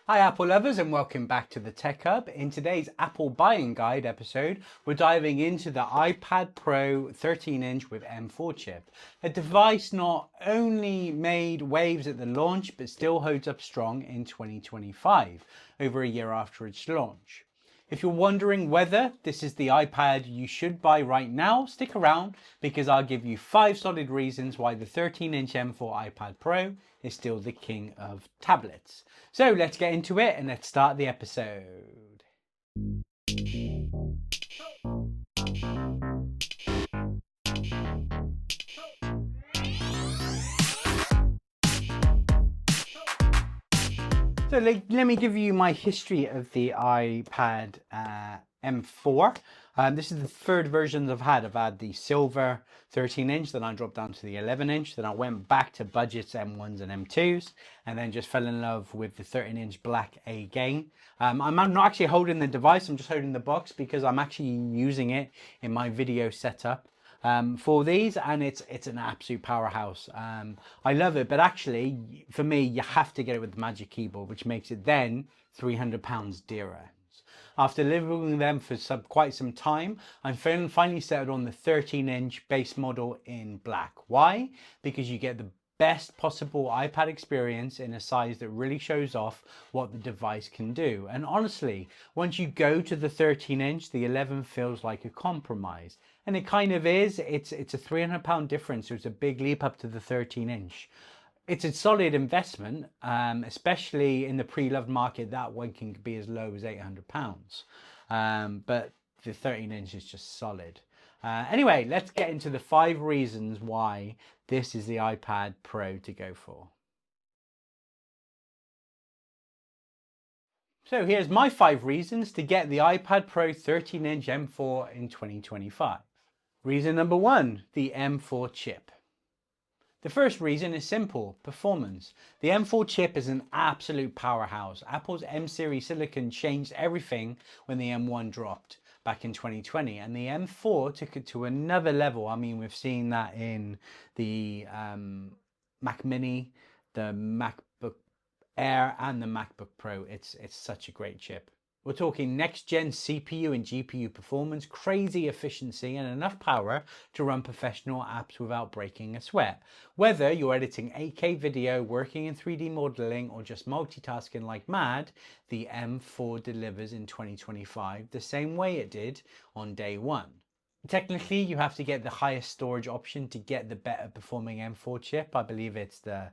Hi Apple lovers and welcome back to the Tech Hub. In today's Apple Buying Guide episode, we're diving into the iPad Pro 13-inch with M4 chip. A device not only made waves at the launch, but still holds up strong in 2025, over a year after its launch. If you're wondering whether this is the iPad you should buy right now, stick around because I'll give you 5 solid reasons why the 13-inch M4 iPad Pro is still the king of tablets. So let's get into it and let's start the episode. So let me give you my history of the iPad M4. This is the third version I've had. I've had the silver 13-inch, then I dropped down to the 11-inch, then I went back to budgets M1s and M2s, and then just fell in love with the 13-inch black again. I'm not actually holding the device, I'm just holding the box because I'm actually using it in my video setup for these, and it's an absolute powerhouse. I love it, but actually for me you have to get it with the Magic Keyboard, which makes it then £300 dearer. After living with them for quite some time, I'm finally settled on the 13-inch base model in black. Why? Because you get the best possible iPad experience in a size that really shows off what the device can do. And honestly, once you go to the 13-inch, the 11 feels like a compromise. And it kind of is. It's a £300 difference, so it's a big leap up to the 13-inch. It's a solid investment, especially in the pre-loved market. That one can be as low as £800. But the 13-inch is just solid. Anyway, let's get into the 5 reasons why this is the iPad Pro to go for. So here's my 5 reasons to get the iPad Pro 13-inch M4 in 2025. Reason number 1, the M4 chip. The first reason is simple: performance. The M4 chip is an absolute powerhouse. Apple's M series silicon changed everything when the M1 dropped back in 2020, and the M4 took it to another level. I mean, we've seen that in the Mac Mini, the MacBook Air, and the MacBook Pro. It's such a great chip. We're talking next-gen CPU and GPU performance, crazy efficiency, and enough power to run professional apps without breaking a sweat. Whether you're editing 8K video, working in 3D modeling, or just multitasking like mad, the M4 delivers in 2025 the same way it did on day one. Technically, you have to get the highest storage option to get the better performing M4 chip. I believe it's the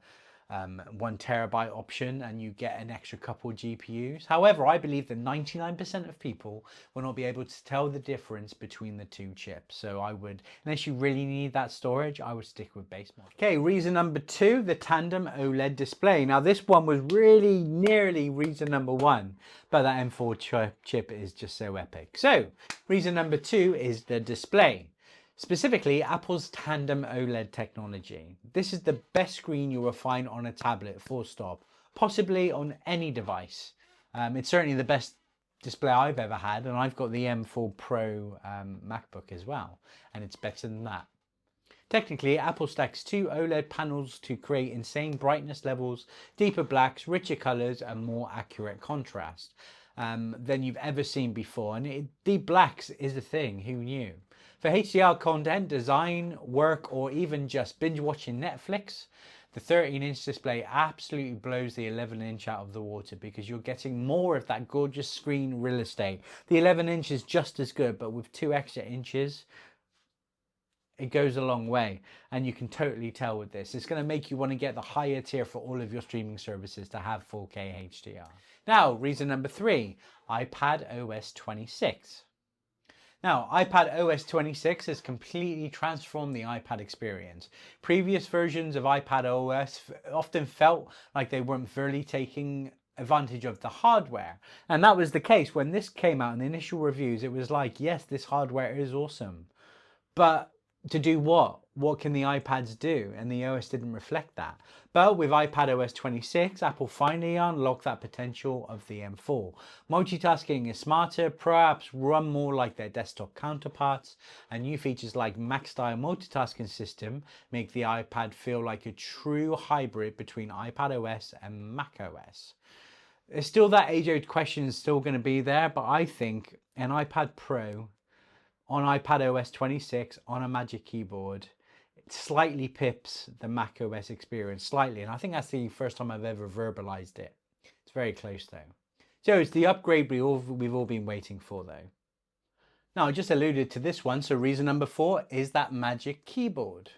1 terabyte option, and you get an extra couple GPUs. However, I believe that 99% of people will not be able to tell the difference between the 2 chips. So I would, unless you really need that storage, I would stick with base model. Okay, reason number 2, the tandem OLED display. Now this one was really nearly reason number 1, but that M4 chip is just so epic. So reason number 2 is the display. Specifically, Apple's tandem OLED technology. This is the best screen you will find on a tablet, full stop, possibly on any device. It's certainly the best display I've ever had, and I've got the M4 Pro MacBook as well, and it's better than that. Technically, Apple stacks 2 OLED panels to create insane brightness levels, deeper blacks, richer colors, and more accurate contrast than you've ever seen before. And deep blacks is a thing, who knew? For HDR content, design, work, or even just binge watching Netflix, the 13-inch display absolutely blows the 11-inch out of the water because you're getting more of that gorgeous screen real estate. The 11-inch is just as good, but with 2 extra inches, it goes a long way, and you can totally tell with this. It's going to make you want to get the higher tier for all of your streaming services to have 4K HDR. Now, reason number 3, iPad OS 26. Now, iPad OS 26 has completely transformed the iPad experience. Previous versions of iPad OS often felt like they weren't fully taking advantage of the hardware. And that was the case when this came out in the initial reviews. It was like, yes, this hardware is awesome, but to do what? What can the iPads do? And the OS didn't reflect that. But with iPad OS 26, Apple finally unlocked that potential of the M4. Multitasking is smarter, Pro apps run more like their desktop counterparts, and new features like Mac-style multitasking system make the iPad feel like a true hybrid between iPad OS and Mac OS. There's still that age-old question is still going to be there, but I think an iPad Pro on iPad OS 26 on a Magic Keyboard, it slightly pips the Mac OS experience slightly. And I think that's the first time I've ever verbalized it. It's very close though. So it's the upgrade we've all been waiting for though. Now I just alluded to this one. So reason number 4 is that Magic Keyboard.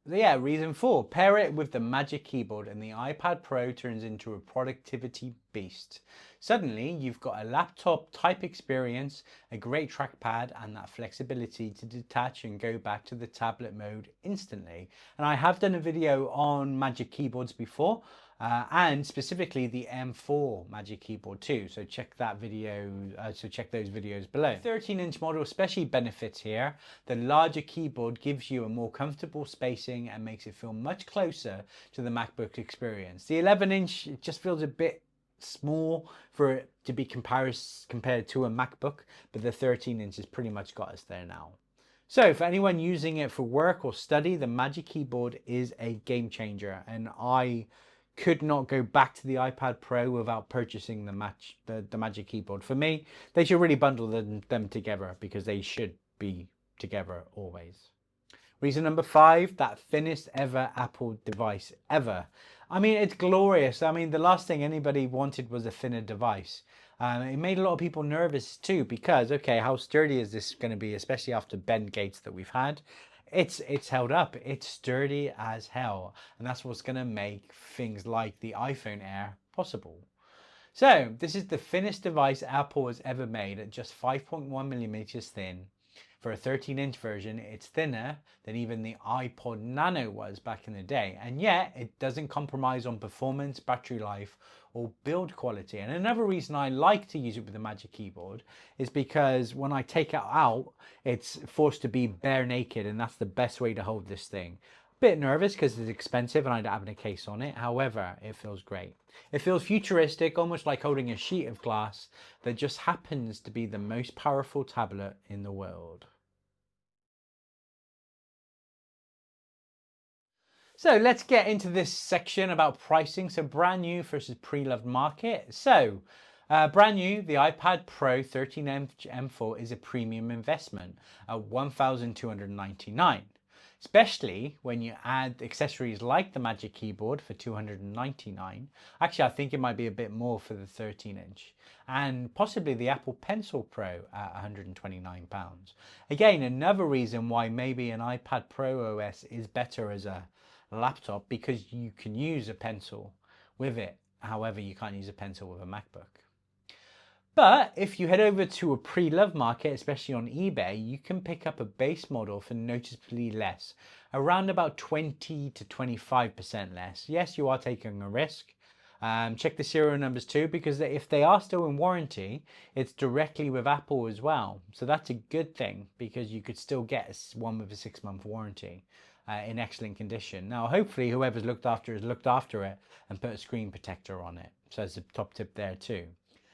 So yeah, reason 4, pair it with the Magic Keyboard and the iPad Pro turns into a productivity beast. Suddenly, you've got a laptop type experience, a great trackpad, and that flexibility to detach and go back to the tablet mode instantly. And I have done a video on Magic Keyboards before, and specifically the M4 Magic Keyboard too. So check that video, check those videos below. The 13-inch model especially benefits here. The larger keyboard gives you a more comfortable spacing and makes it feel much closer to the MacBook experience. The 11-inch just feels a bit small for it to be compared to a MacBook, but the 13-inch has pretty much got us there now. So for anyone using it for work or study, the Magic Keyboard is a game changer, and I could not go back to the iPad Pro without purchasing the Magic Keyboard. For me, they should really bundle them together because they should be together always. Reason number 5, that thinnest ever Apple device ever. I mean, it's glorious. I mean, the last thing anybody wanted was a thinner device. It made a lot of people nervous too because, okay, how sturdy is this going to be, especially after bend gates that we've had? It's held up. It's sturdy as hell. And that's what's going to make things like the iPhone Air possible. So this is the thinnest device Apple has ever made at just 5.1 millimeters thin. For a 13-inch version, it's thinner than even the iPod Nano was back in the day, and yet it doesn't compromise on performance, battery life, or build quality. And another reason I like to use it with the Magic Keyboard is because when I take it out, it's forced to be bare naked, and that's the best way to hold this thing. Bit nervous because it's expensive and I don't have a case on it. However, it feels great. It feels futuristic, almost like holding a sheet of glass that just happens to be the most powerful tablet in the world. So let's get into this section about pricing. So brand new versus pre-loved market. So brand new, the iPad Pro 13-inch M4 is a premium investment at $1,299. Especially when you add accessories like the Magic Keyboard for $299. Actually, I think it might be a bit more for the 13-inch. And possibly the Apple Pencil Pro at £129. Again, another reason why maybe an iPad Pro OS is better as a laptop, because you can use a pencil with it. However, you can't use a pencil with a MacBook. But if you head over to a pre-loved market, especially on eBay, you can pick up a base model for noticeably less, around about 20 to 25% less. Yes, you are taking a risk. Check the serial numbers too, because if they are still in warranty, it's directly with Apple as well. So that's a good thing, because you could still get one with a 6-month warranty in excellent condition. Now, hopefully whoever's looked after it and put a screen protector on it. So that's a top tip there too.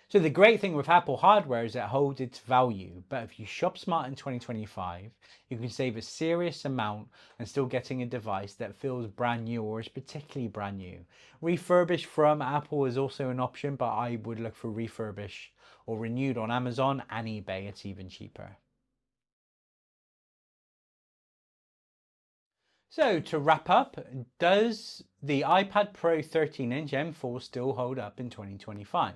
So the great thing with Apple hardware is it holds its value, but if you shop smart in 2025, you can save a serious amount and still getting a device that feels brand new or is particularly brand new. Refurbished from Apple is also an option, but I would look for refurbished or renewed on Amazon and eBay. It's even cheaper. So to wrap up, does the iPad Pro 13-inch M4 still hold up in 2025?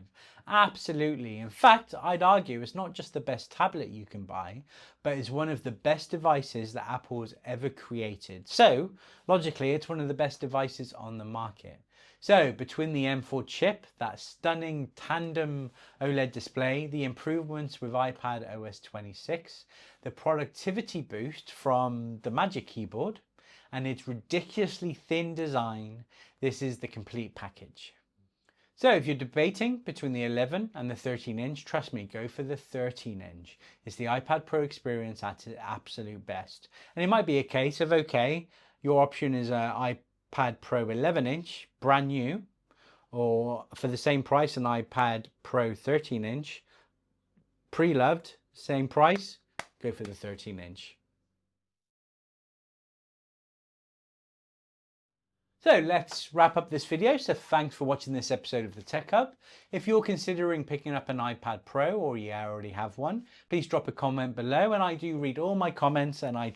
Absolutely. In fact, I'd argue it's not just the best tablet you can buy, but it's one of the best devices that Apple has ever created. So logically, it's one of the best devices on the market. So between the M4 chip, that stunning tandem OLED display, the improvements with iPad OS 26, the productivity boost from the Magic Keyboard, and its ridiculously thin design, this is the complete package. So if you're debating between the 11 and the 13-inch, trust me, go for the 13-inch. It's the iPad Pro experience at its absolute best. And it might be a case of, okay, your option is an iPad Pro 11-inch, brand new, or for the same price, an iPad Pro 13-inch, pre-loved, same price, go for the 13-inch. So let's wrap up this video. So thanks for watching this episode of the Tech Hub. If you're considering picking up an iPad Pro or you already have one, please drop a comment below, and I do read all my comments, and I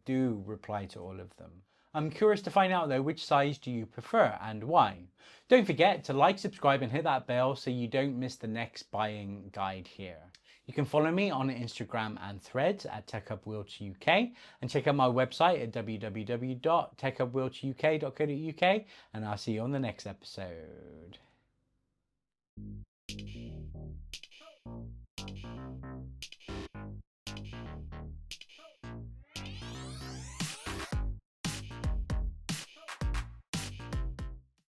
do reply to all of them. I'm curious to find out though, which size do you prefer and why? Don't forget to like, subscribe and hit that bell so you don't miss the next buying guide here. You can follow me on Instagram and Threads at TechHubWiltsUK, and check out my website at www.techhubwiltsuk.co.uk, and I'll see you on the next episode.